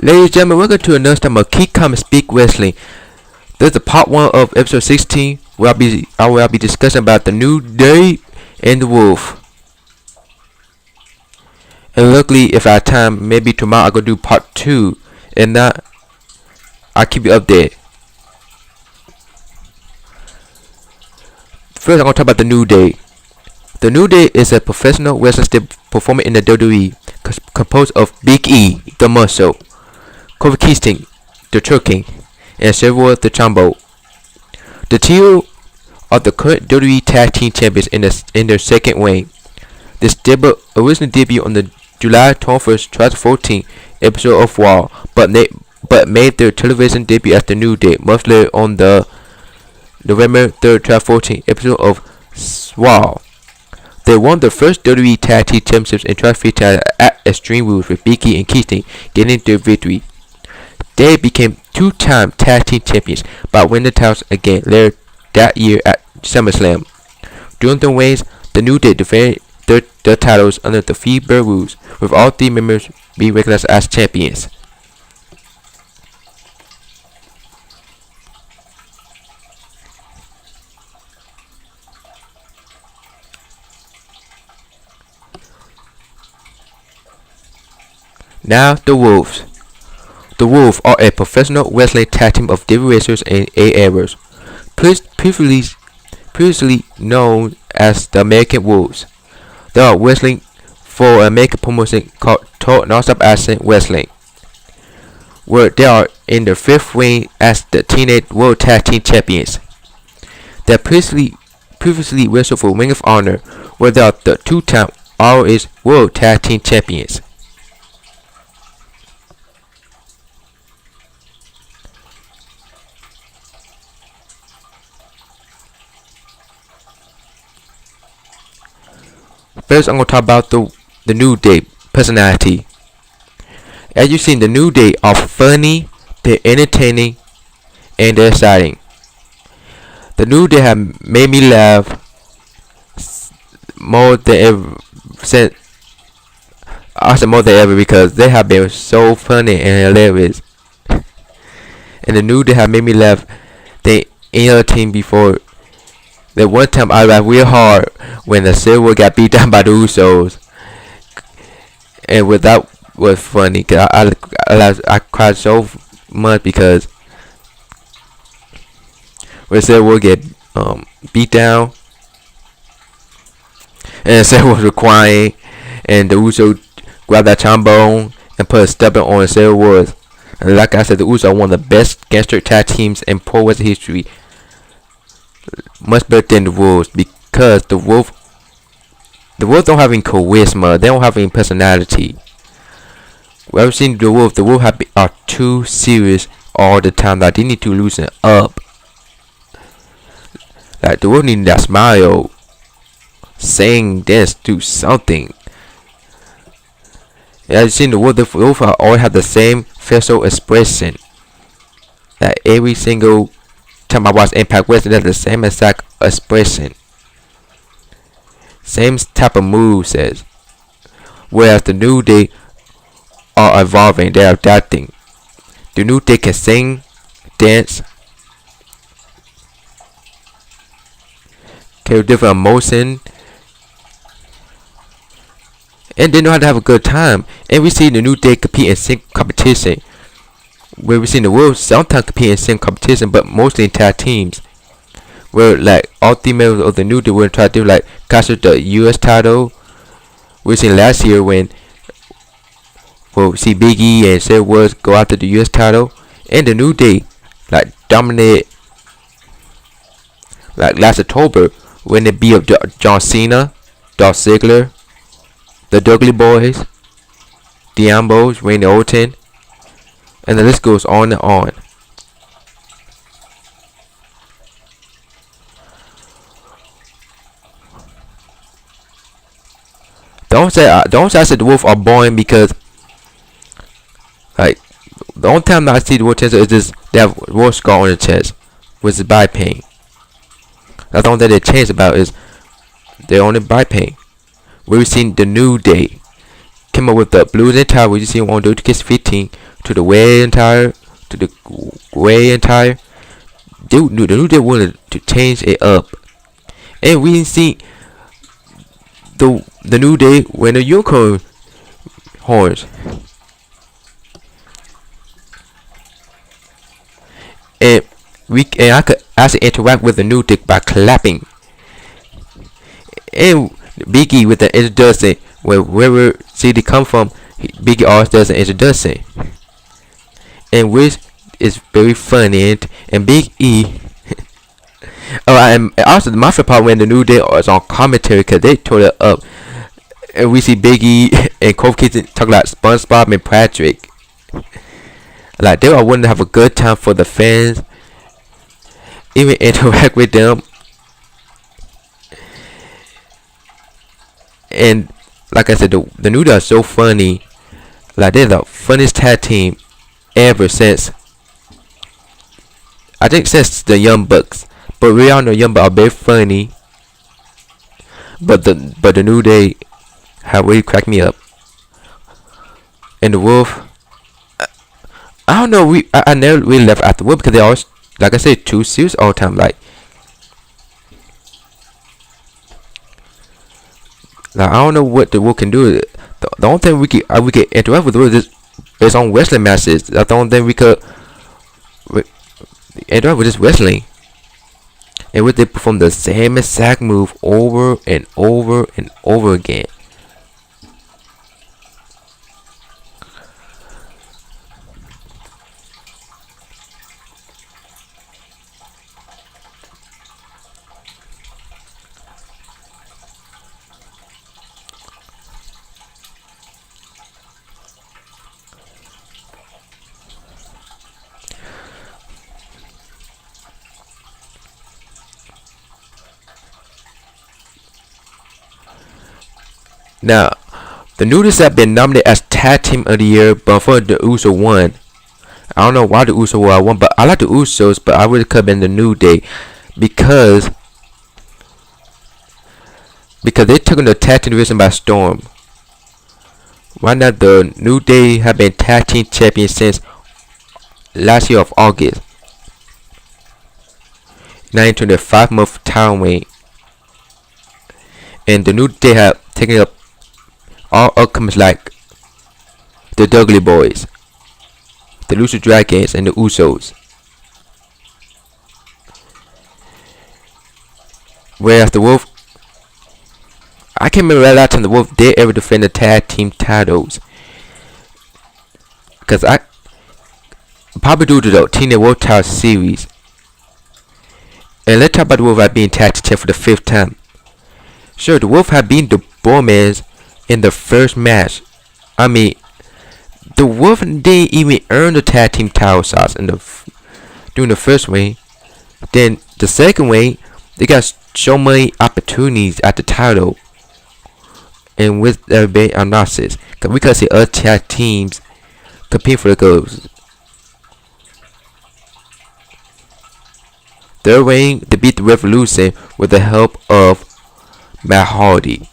Ladies and gentlemen, welcome to another time of Keep Calm and Speak Wrestling. This is the part 1 of episode 16 where I will be discussing about the New Day and the Wolf. And luckily, if I have time, maybe tomorrow I'll go do part 2. And not, I'll keep you updated. First, I'm going to talk about the New Day. The New Day is a professional wrestling stable performer in the WWE, composed of Big E, the Muscle, Kofi Kingston, the Turking, and several the Chombo. The trio are the current WWE Tag Team Champions in their second reign. The stable originally debuted on the July 21st, 2014 episode of Raw, but made their television debut as the New Day months later on the November 3rd, 2014 episode of Raw. They won the first WWE Tag Team Championships in 2015 at Extreme Rules with Big E and Kingston getting their victory. They became 2-time Tag Team Champions by winning the titles again later that year at SummerSlam. During the reigns, the New Day defended their titles under the Freebird rules, with all 3 members being recognized as champions. Now, the Wolves. The Wolves are a professional wrestling tag team of WWE wrestlers and A-Errors, previously known as the American Wolves. They are wrestling for an American promotion called Total Nonstop Action Wrestling, where they are in their 5th reign as the Teenage World Tag Team Champions. They previously wrestled for Ring of Honor, where they are the 2-time ROH World Tag Team Champions. First, I'm going to talk about the New Day personality. As you've seen, the New Day are funny, they're entertaining, and they're exciting. The New Day have made me laugh more than ever since. I said more than ever because they have been so funny and hilarious. And the New Day have made me laugh than any other team before. That one time I laughed real hard when the Silver got beat down by the Usos, and that was funny. Cause I cried so much because when Silver get beat down, and Silver was crying, and the Usos grabbed that trombone and put a stubborn on Silver. And like I said, the Usos are one of the best gangster tag teams in pro wrestling history. Much better than the Wolves, because the Wolves don't have any charisma. They don't have any personality. Well, I've seen the Wolves are too serious all the time. Like, they need to loosen up. Like, the Wolves need that smile, sing, dance, do something. And I've seen the Wolves always have the same facial expression. Like, every single time I watch Impact Wrestling, that's the same exact expression, same type of move says. Whereas the New Day are evolving, they are adapting. The New Day can sing, dance, carry different emotion, and they know how to have a good time. And we see the New Day compete in sync competition, where we see the Wolves sometimes compete in same competition, but mostly in tag teams, where like all 3 members of the New Day will try to do like capture the U.S. title. We seen last year when we see Big E and Seth Rollins go after the U.S. title, and the New Day like dominated like last October when they beat up John Cena, Dolph Ziggler, the Dudley Boys, the Ambos, Randy Orton. And the list goes on and on. Don't say I said the Wolves are boring, because like the only time I see the Wolves is just they have Wolf scar on their chest, which is body pain. That's the only thing they changed about is their only body pain. We've seen the New Day came up with the blues entire, which you see on WTK's 15, to the way entire, to the way entire. The New Day wanted to change it up, and we see the New Day when the unicorn horns, and I could actually interact with the New Day by clapping, and Biggie with the introduction wherever city come from, Biggie always does an introduction, and which is very funny, and Big E. Oh, and also my favorite part when the New Day is on commentary because they tore it up, and we see Biggie and Kofi Kingston talk about SpongeBob and Patrick. Like they all want to have a good time for the fans, even interact with them, and like I said, the New Day are so funny. Like they're the funniest tag team ever since the Young Bucks. But we all know Young Bucks are very funny. But the New Day have really cracked me up. And the Wolf, I don't know. I never really left after Wolf because they always, like I said, too serious all the time. Like I don't know what the Wolf can do. The only thing we can interact with the Wolf is on wrestling matches. That's the only thing we could interact with is wrestling. And would they perform the same exact move over and over and over again. Now, the New Day have been nominated as Tag Team of the Year, but for the Uso won. I don't know why the Uso won, but I like the Usos, but I would have been the New Day because they took the tag team division by storm. Right now, the New Day have been tag team champions since last year of August. Now into their 5-month time wait, and the New Day have taken up all outcomes like the Dudley Boys, the Lucha Dragons, and the Usos. Whereas the Wolf, I can't remember the last time the Wolf did ever defend the tag team titles. Because I probably due to the Teenage World Title series. And let's talk about the Wolf had been tag team champ for the 5th time. Sure, the Wolf had beaten the Bowmans in the first match. I mean, the Wolf didn't even earn the tag team title shots during the first way. Then the second way, they got so many opportunities at the title, and with everybody obnoxious, cause we could see other tag teams compete for the goals. Third way, they beat the Revolution with the help of Matt Hardy.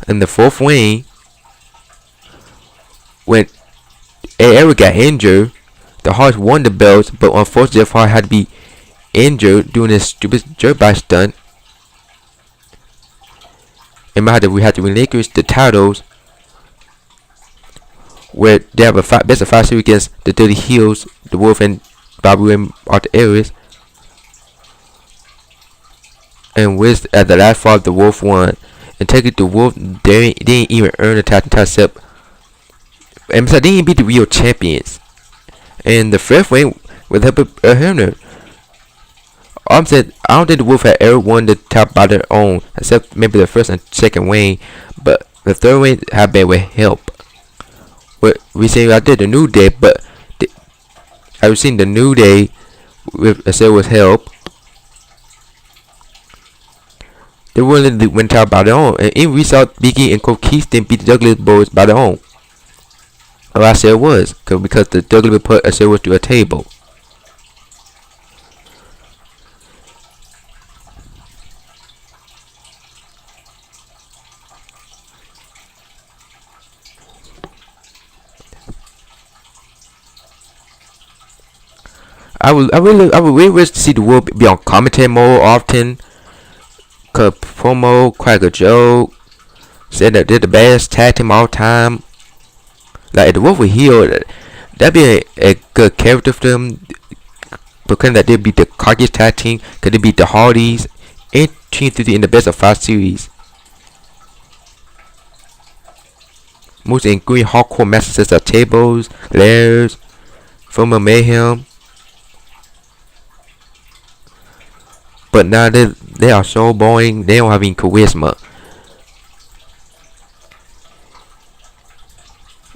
In the 4th way, when Eric got injured, the Hardys won the belts, but unfortunately Jeff Hardy had to be injured doing this stupid jerk by stunt. And we had to relinquish the titles, where they have a best of 5 series against the Dirty Heels, the Wolf, and Bobby and Arthur Aries. And with at the last fall, the Wolf won. And take it, the Wolf they didn't even earn the tag team title, and besides, they didn't beat the real champions. And the 5th way with help of Herner. I'm saying I don't think the Wolf had ever won the top by their own, except maybe the 1st and 2nd way. But the 3rd way have been with help. What we say I did the New Day, but I've seen the New Day with help. They really went out by their own, and even we saw Biggie and Kofi Kingston beat the Douglas Boys by their own. Or I said it was, because the Douglas Boys put a was to a table. I would really wish to see the wolf be on commentary more often. Cause promo, crack a joke, said that they're the best tag team all time. Like if the wolf were heel, that'd be a good character for them. Because that they'd be the cockiest tag team, could they beat the Hardys and Team 3 in the best of 5 series. Most including hardcore masters of tables, lairs, former mayhem. But now they are so boring. They don't have any charisma.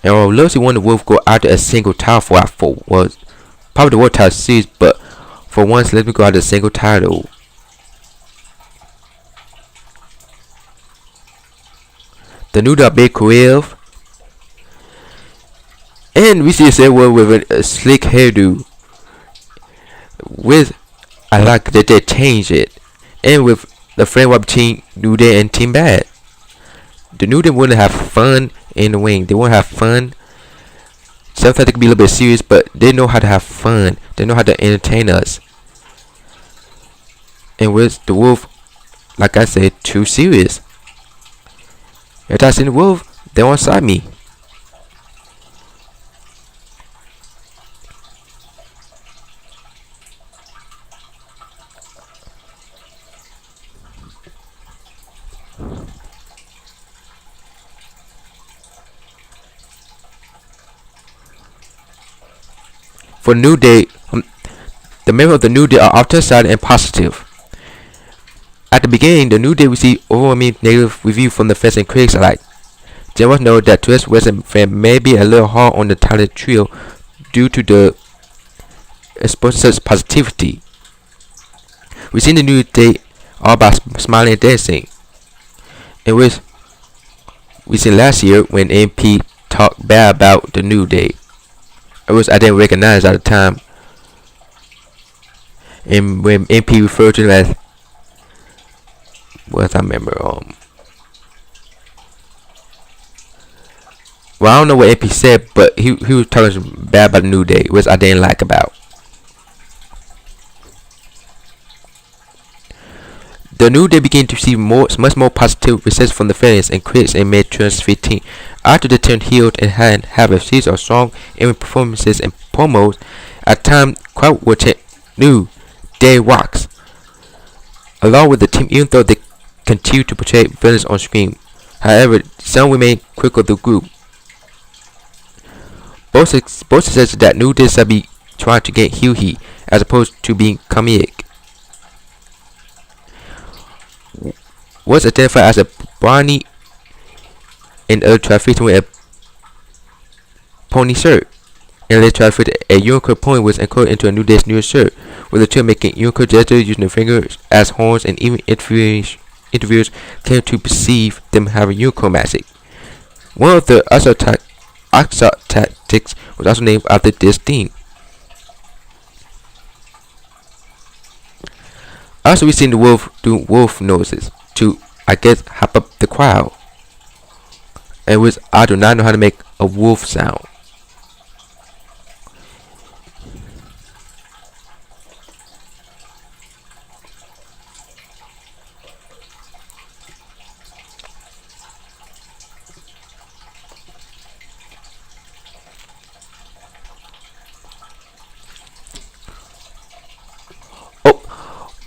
And I would love to see Wonder Wolf go after a single title for was probably the World Title Series, but for once let me go after a single title. The New Day big creative. And we see a world with a slick hairdo. With I like that they changed it. And with the framework between New Day and Team Bad. The New Day want to have fun in the ring. They want to have fun. Sometimes they can be a little bit serious, but they know how to have fun. They know how to entertain us. And with the Wolf, like I said, too serious. If I see the Wolf, they won't side me. For New Day, the members of the New Day are often silent and positive. At the beginning, the New Day received overwhelming negative review from the fans and critics alike. They must know that to us Western fans may be a little hard on the talented trio due to the exposure such positivity. We seen the New Day all about smiling and dancing. In which we seen last year when MP talked bad about the New Day. It was I didn't recognize at the time. And when MP referred to them as what I remember well, I don't know what MP said, but he was talking bad about the New Day, which I didn't like about. The New Day began to receive much more positive reception from the fans and critics in May 2015. After they turned heel and have a series of strong in performances and promos, at time crowd would chant New Day rocks along with the team, even though they continue to portray villains on screen. However, some remain critical of the group. Both suggested that New Day should be trying to get heel heat as opposed to being comedic. Was identified as a Barney in early traffic with a pony shirt. In late traffic, a unicorn pony was encoded into a New Day's newest shirt, with the two making unicorn gestures using their fingers as horns, and even interviewers came to perceive them having unicorn magic. One of the assault tactics was also named after this theme. Also, we seen the Wolf do wolf noses to, I guess, hype up the crowd. And which I do not know how to make a wolf sound.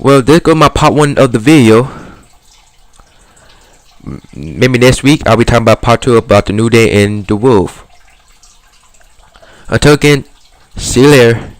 Well, there goes my part 1 of the video. Maybe next week I'll be talking about part 2 about the New Day and the Wolf. Until again, see you later.